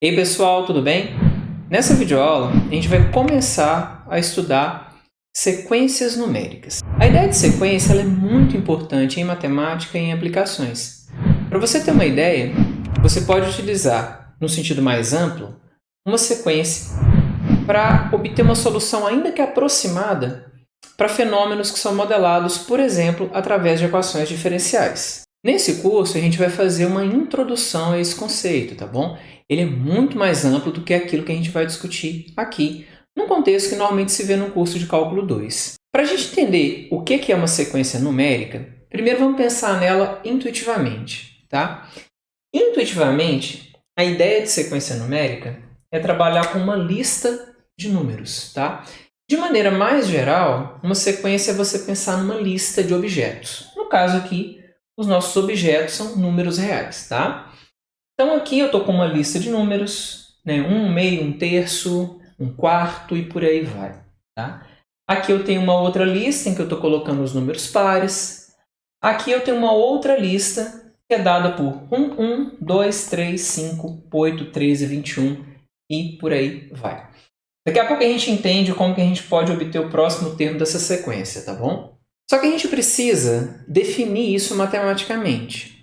Ei pessoal, tudo bem? Nessa videoaula, a gente vai começar a estudar sequências numéricas. A ideia de sequência ela é muito importante em matemática e em aplicações. Para você ter uma ideia, você pode utilizar, no sentido mais amplo, uma sequência para obter uma solução ainda que aproximada para fenômenos que são modelados, por exemplo, através de equações diferenciais. Nesse curso, a gente vai fazer uma introdução a esse conceito, tá bom? Ele é muito mais amplo do que aquilo que a gente vai discutir aqui, num contexto que normalmente se vê no curso de Cálculo 2. Para a gente entender o que é uma sequência numérica, primeiro vamos pensar nela intuitivamente, tá? Intuitivamente, a ideia de sequência numérica é trabalhar com uma lista de números, tá? De maneira mais geral, uma sequência é você pensar numa lista de objetos. No caso aqui, os nossos objetos são números reais, tá? Então aqui eu estou com uma lista de números, né? 1, meio, 1/3, 1/4 e por aí vai, tá? Aqui eu tenho uma outra lista em que eu estou colocando os números pares. Aqui eu tenho uma outra lista que é dada por 1, 2, 3, 5, 8, 13, 21 e por aí vai. Daqui a pouco a gente entende como que a gente pode obter o próximo termo dessa sequência, tá bom? Só que a gente precisa definir isso matematicamente.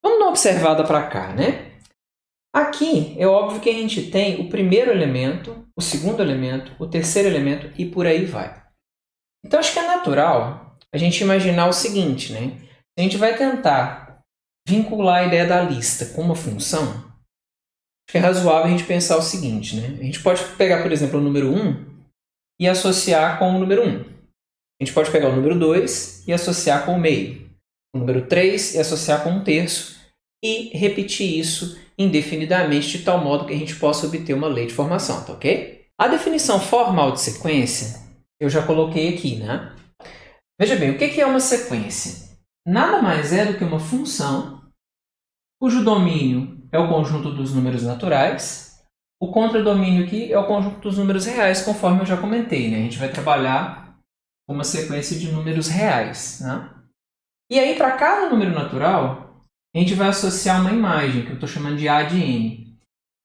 Vamos dar uma observada para cá, né? Aqui é óbvio que a gente tem o primeiro elemento, o segundo elemento, o terceiro elemento e por aí vai. Então acho que é natural a gente imaginar o seguinte, né? A gente vai tentar vincular a ideia da lista com uma função. Acho que é razoável a gente pensar o seguinte, né? A gente pode pegar, por exemplo, o número 1 e associar com o número 1. A gente pode pegar o número 2 e associar com o meio. O número 3 e associar com 1/3 e repetir isso indefinidamente de tal modo que a gente possa obter uma lei de formação, tá ok? A definição formal de sequência eu já coloquei aqui, né? Veja bem, o que é uma sequência? Nada mais é do que uma função cujo domínio é o conjunto dos números naturais. O contradomínio aqui é o conjunto dos números reais, conforme eu já comentei, né? A gente vai trabalhar com uma sequência de números reais, né? E aí, para cada número natural, a gente vai associar uma imagem, que eu estou chamando de A de n.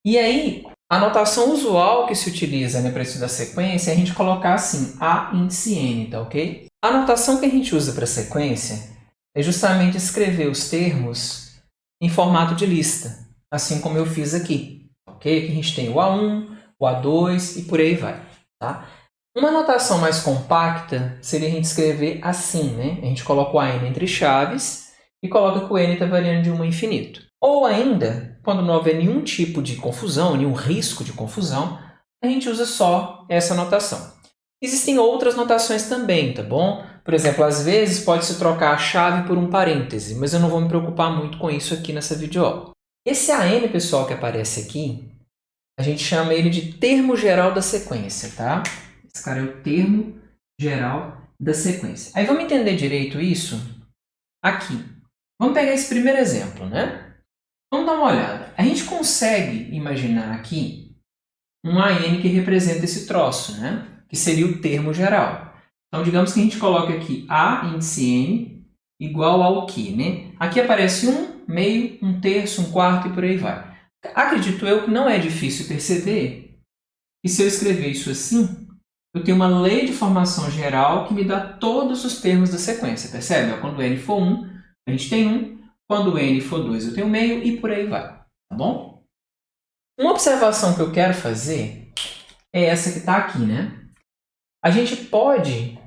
E aí, a notação usual que se utiliza, né, para estudar sequência é a gente colocar assim, A índice n, tá ok? A notação que a gente usa para sequência é justamente escrever os termos em formato de lista, assim como eu fiz aqui, ok? Aqui a gente tem o A1, o A2 e por aí vai, tá? Uma notação mais compacta seria a gente escrever assim, né? A gente coloca o AN entre chaves e coloca que o n está variando de 1 a infinito. Ou ainda, quando não houver nenhum tipo de confusão, nenhum risco de confusão, a gente usa só essa notação. Existem outras notações também, tá bom? Por exemplo, às vezes pode-se trocar a chave por um parêntese, mas eu não vou me preocupar muito com isso aqui nessa videoaula. Esse AN, pessoal, que aparece aqui, a gente chama ele de termo geral da sequência, tá? Esse cara é o termo geral da sequência. Aí vamos entender direito isso aqui. Vamos pegar esse primeiro exemplo, né? Vamos dar uma olhada. A gente consegue imaginar aqui um AN que representa esse troço, né? Que seria o termo geral. Então, digamos que a gente coloque aqui A índice n igual ao que, né? Aqui aparece 1, meio, 1/3, 1/4 e por aí vai. Acredito eu que não é difícil perceber que se eu escrever isso assim, eu tenho uma lei de formação geral que me dá todos os termos da sequência, percebe? Quando n for 1, a gente tem 1. Quando n for 2, eu tenho meio e por aí vai, tá bom? Uma observação que eu quero fazer é essa que está aqui, né? A gente pode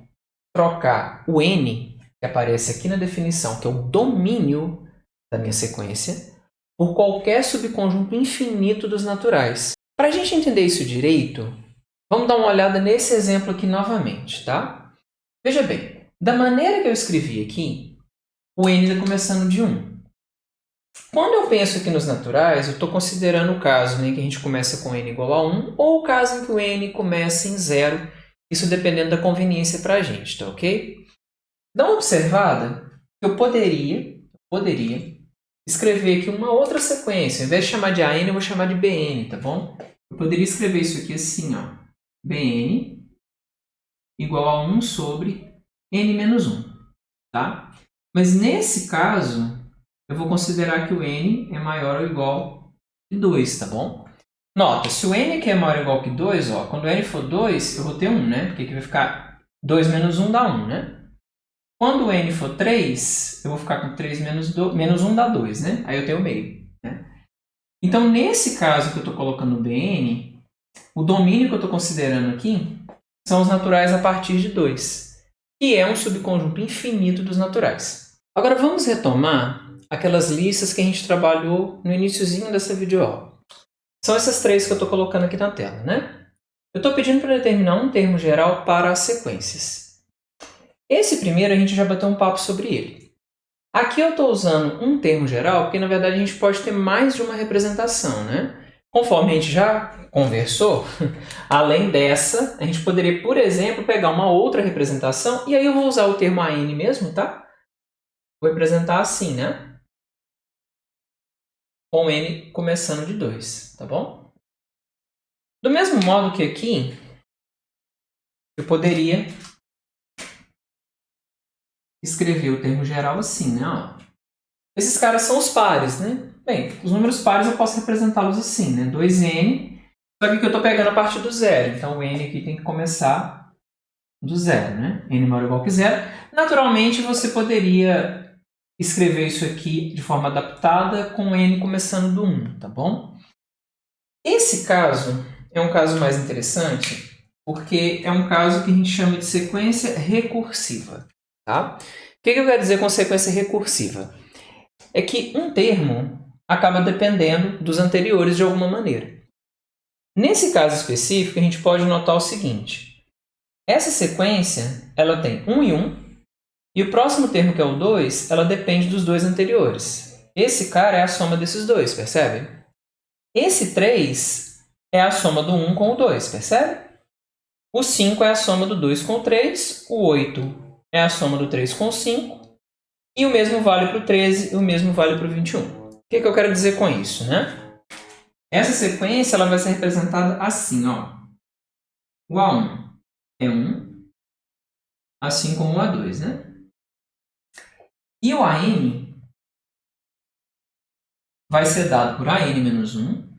trocar o n, que aparece aqui na definição, que é o domínio da minha sequência, por qualquer subconjunto infinito dos naturais. Para a gente entender isso direito, vamos dar uma olhada nesse exemplo aqui novamente, tá? Veja bem, da maneira que eu escrevi aqui, o n está começando de 1. Quando eu penso aqui nos naturais, eu estou considerando o caso, né, que a gente começa com n igual a 1, ou o caso em que o n começa em 0, isso dependendo da conveniência para a gente, tá ok? Dá uma observada, eu poderia escrever aqui uma outra sequência. Ao invés de chamar de AN, eu vou chamar de BN, tá bom? Eu poderia escrever isso aqui assim, ó. BN igual a 1 sobre n menos 1, tá? Mas nesse caso, eu vou considerar que o n é maior ou igual a 2, tá bom? Nota, se o n aqui é maior ou igual que 2, ó, quando n for 2, eu vou ter 1, né? Porque aqui vai ficar 2 menos 1 dá 1, né? Quando o n for 3, eu vou ficar com 3 menos 1 dá 2, né? Aí eu tenho meio, né? Então, nesse caso que eu estou colocando o Bn, o domínio que eu estou considerando aqui são os naturais a partir de 2, que é um subconjunto infinito dos naturais. Agora, vamos retomar aquelas listas que a gente trabalhou no iniciozinho dessa videoaula. São essas três que eu estou colocando aqui na tela, né? Eu estou pedindo para determinar um termo geral para as sequências. Esse primeiro a gente já bateu um papo sobre ele. Aqui eu estou usando um termo geral porque, na verdade, a gente pode ter mais de uma representação, né? Conforme a gente já conversou, além dessa, a gente poderia, por exemplo, pegar uma outra representação, e aí eu vou usar o termo AN mesmo, tá? Vou representar assim, né? Com n começando de 2, tá bom? Do mesmo modo que aqui, eu poderia escrever o termo geral assim, né? Ó, esses caras são os pares, né? Bem, os números pares eu posso representá-los assim, né? 2n, só que aqui eu estou pegando a partir do zero, então o n aqui tem que começar do zero, né? n maior ou igual que zero. Naturalmente, você poderia escrever isso aqui de forma adaptada com n começando do 1, tá bom? Esse caso é um caso mais interessante porque é um caso que a gente chama de sequência recursiva, tá? O que eu quero dizer com sequência recursiva? É que um termo acaba dependendo dos anteriores de alguma maneira. Nesse caso específico, a gente pode notar o seguinte. Essa sequência ela tem 1 e 1, e o próximo termo, que é o 2, ela depende dos dois anteriores. Esse cara é a soma desses dois, percebe? Esse 3 é a soma do 1 com o 2, percebe? O 5 é a soma do 2 com o 3, o 8 é a soma do 3 com o 5, e o mesmo vale para o 13 e o mesmo vale para o 21. O que eu quero dizer com isso, né? Essa sequência ela vai ser representada assim, ó. O A1 é 1, assim como o A2, né? E o AN vai ser dado por AN menos 1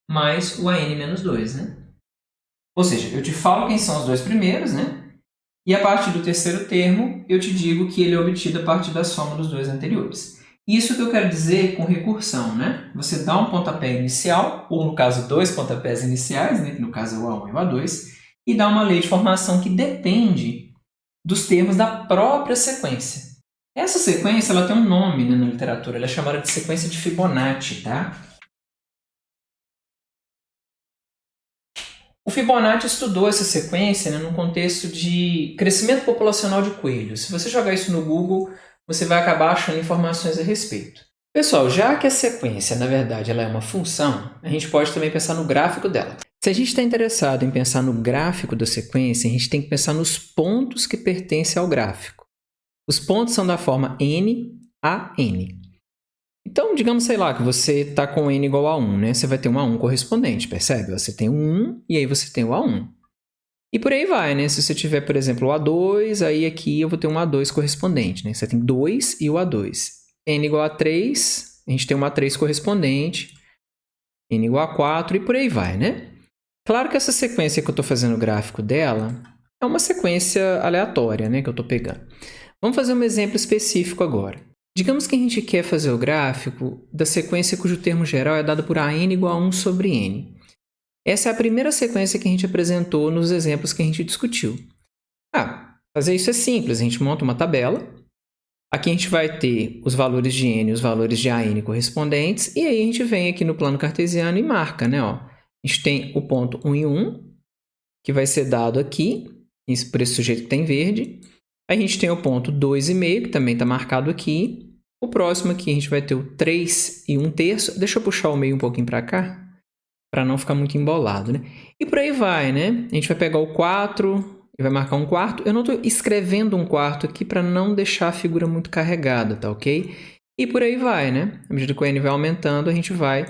mais o AN menos 2, né? Ou seja, eu te falo quem são os dois primeiros, né? E a partir do terceiro termo, eu te digo que ele é obtido a partir da soma dos dois anteriores. Isso que eu quero dizer com recursão, né? Você dá um pontapé inicial, ou no caso, dois pontapés iniciais, né? Que no caso é o A1 e o A2, e dá uma lei de formação que depende dos termos da própria sequência. Essa sequência ela tem um nome, né, na literatura, ela é chamada de sequência de Fibonacci, tá? O Fibonacci estudou essa sequência, né, num contexto de crescimento populacional de coelhos. Se você jogar isso no Google, você vai acabar achando informações a respeito. Pessoal, já que a sequência, na verdade, ela é uma função, a gente pode também pensar no gráfico dela. Se a gente está interessado em pensar no gráfico da sequência, a gente tem que pensar nos pontos que pertencem ao gráfico. Os pontos são da forma n a n. Então, digamos, sei lá, que você está com n igual a 1, né? Você vai ter um A1 correspondente, percebe? Você tem um 1 e aí você tem o A1. E por aí vai, né? Se você tiver, por exemplo, o A2, aí aqui eu vou ter um A2 correspondente, né? Você tem 2 e o A2. N igual a 3, a gente tem um A3 correspondente. N igual a 4 e por aí vai, né? Claro que essa sequência que eu estou fazendo o gráfico dela é uma sequência aleatória, né? Que eu estou pegando. Vamos fazer um exemplo específico agora. Digamos que a gente quer fazer o gráfico da sequência cujo termo geral é dado por AN igual a 1 sobre N. Essa é a primeira sequência que a gente apresentou nos exemplos que a gente discutiu. Fazer isso é simples. A gente monta uma tabela. Aqui a gente vai ter os valores de N e os valores de AN correspondentes. E aí a gente vem aqui no plano cartesiano e marca, né? Ó, a gente tem o ponto 1 e 1, que vai ser dado aqui, isso por esse sujeito que tem verde. Aí a gente tem o ponto 2,5, que também está marcado aqui. O próximo aqui a gente vai ter o 3 e 1/3. Deixa eu puxar o meio um pouquinho para cá, para não ficar muito embolado, né? E por aí vai, né? A gente vai pegar o 4 e vai marcar um quarto. Eu não estou escrevendo um quarto aqui para não deixar a figura muito carregada, tá ok? E por aí vai, né? À medida que o n vai aumentando, a gente vai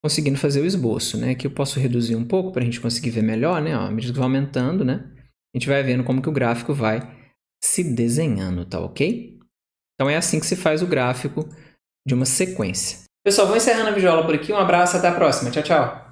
conseguindo fazer o esboço, né? Aqui eu posso reduzir um pouco para a gente conseguir ver melhor, né? Ó, à medida que vai aumentando, né? A gente vai vendo como que o gráfico vai se desenhando, tá ok? Então é assim que se faz o gráfico de uma sequência. Pessoal, vou encerrando a videoaula por aqui. Um abraço, até a próxima. Tchau, tchau.